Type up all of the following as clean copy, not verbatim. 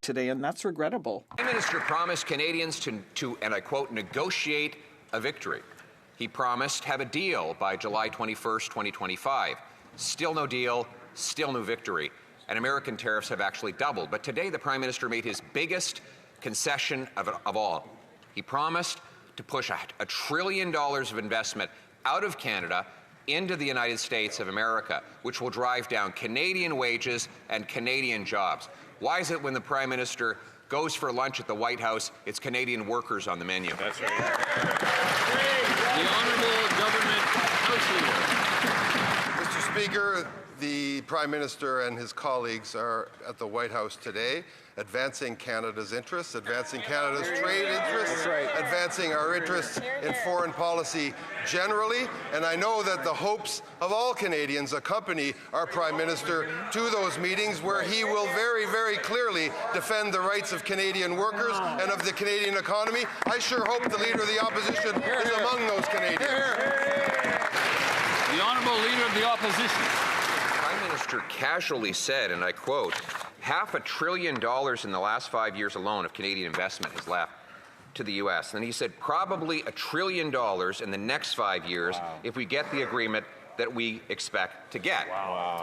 Today, and that's regrettable. The Prime Minister promised Canadians to, and I quote, negotiate a victory. He promised have a deal by July 21st, 2025. Still no deal, still no victory. And American tariffs have actually doubled. But today, the Prime Minister made his biggest concession of all. He promised to push $1 trillion of investment out of Canada into the United States of America, which will drive down Canadian wages and Canadian jobs. Why is it when the Prime Minister goes for lunch at the White House, it's Canadian workers on the menu? That's right. The Honourable Government House Leader. Mr. Speaker, the Prime Minister and his colleagues are at the White House today, advancing Canada's interests, advancing Canada's trade interests, advancing our interests in foreign policy generally. And I know that the hopes of all Canadians accompany our Prime Minister to those meetings where he will very, very clearly defend the rights of Canadian workers and of the Canadian economy. I sure hope the Leader of the Opposition is among those Canadians. The Honourable Leader of the Opposition. The Prime Minister casually said, and I quote, $500 billion in the last 5 years alone of Canadian investment has left to the U.S. And he said probably $1 trillion in the next 5 years if we get the agreement that we expect to get.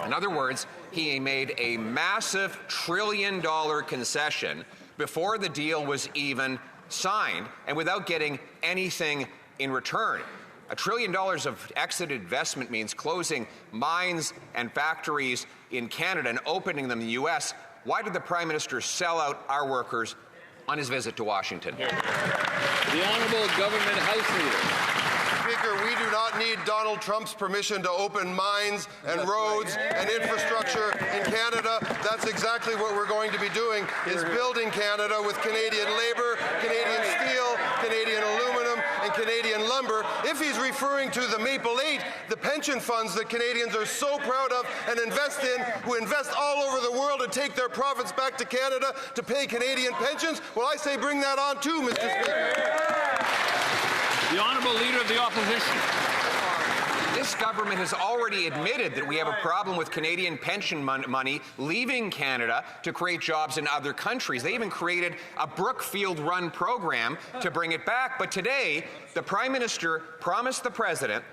In other words, he made a massive $1 trillion concession before the deal was even signed and without getting anything in return. $1 trillion of exit investment means closing mines and factories in Canada and opening them in the U.S. Why did the Prime Minister sell out our workers on his visit to Washington? The Honourable Government House Leader. Speaker, we do not need Donald Trump's permission to open mines and roads and infrastructure in Canada. That's exactly what we're going to be doing, is building Canada with Canadian labour, Canadian steel, Canadian aluminum, and Canadian lumber. If he's referring to the Maple 8, the pension funds that Canadians are so proud of and invest in, who invest all over the world and take their profits back to Canada to pay Canadian pensions, well, I say bring that on too, Mr. Speaker. The Honourable Leader of the Opposition. This government has already admitted that we have a problem with Canadian pension money leaving Canada to create jobs in other countries. They even created a Brookfield-run program to bring it back. But today, the Prime Minister promised the President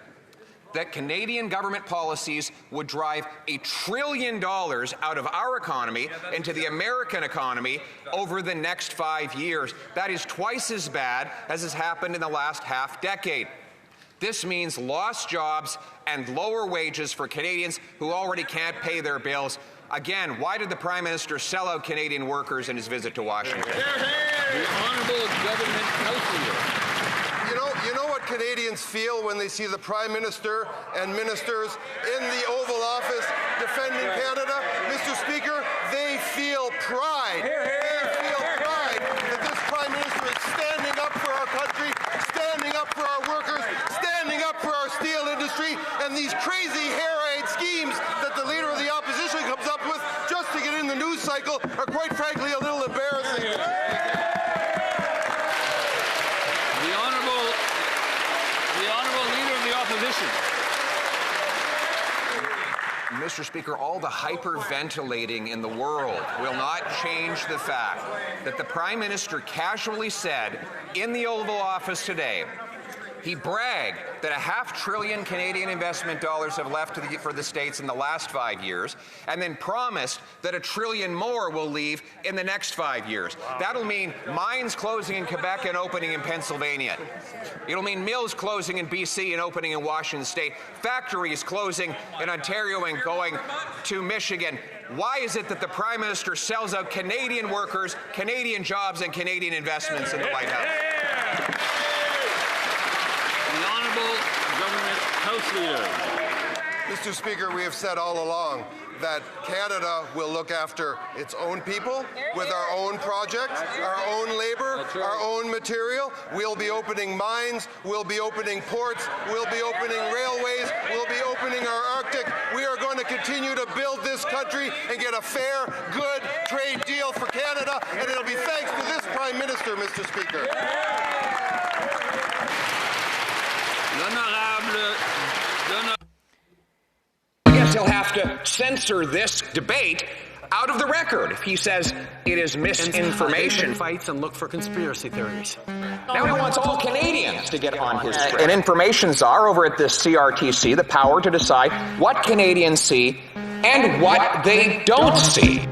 that Canadian government policies would drive $1 trillion out of our economy into the American economy over the next 5 years. That is twice as bad as has happened in the last half-decade. This means lost jobs and lower wages for Canadians who already can't pay their bills. Again, why did the Prime Minister sell out Canadian workers in his visit to Washington? The Honourable Government House Leader. You know what Canadians feel when they see the Prime Minister and ministers in the Oval Office defending Canada? Mr. Speaker, they feel pride. They feel pride that this Prime Minister is standing up for our country, standing up for our workers, standing up for our steel industry, and these crazy hair-eyed schemes that the Leader of the Opposition comes up with just to get in the news cycle are quite frankly a little embarrassing. Mr. Speaker, all the hyperventilating in the world will not change the fact that the Prime Minister casually said in the Oval Office today, he bragged that $500 billion Canadian investment dollars have left for the States in the last 5 years, and then promised that $1 trillion more will leave in the next 5 years. That'll mean mines closing in Quebec and opening in Pennsylvania. It'll mean mills closing in BC and opening in Washington State, factories closing in Ontario and going to Michigan. Why is it that the Prime Minister sells out Canadian workers, Canadian jobs, and Canadian investments in the White House? The Honourable Government House Leader. Mr. Speaker, we have said all along that Canada will look after its own people with our own projects, our own labour, our own material. We'll be opening mines, we'll be opening ports, we'll be opening railways, we'll be opening our Arctic. We are going to continue to build this country and get a fair, good trade deal for Canada, and it'll be thanks to this Prime Minister, Mr. Speaker. means he'll have to censor this debate out of the record if he says it is misinformation. Fights and look for conspiracy theories. Now he wants all Canadians to get on his train. An information czar over at the CRTC, the power to decide what Canadians see and what they don't see.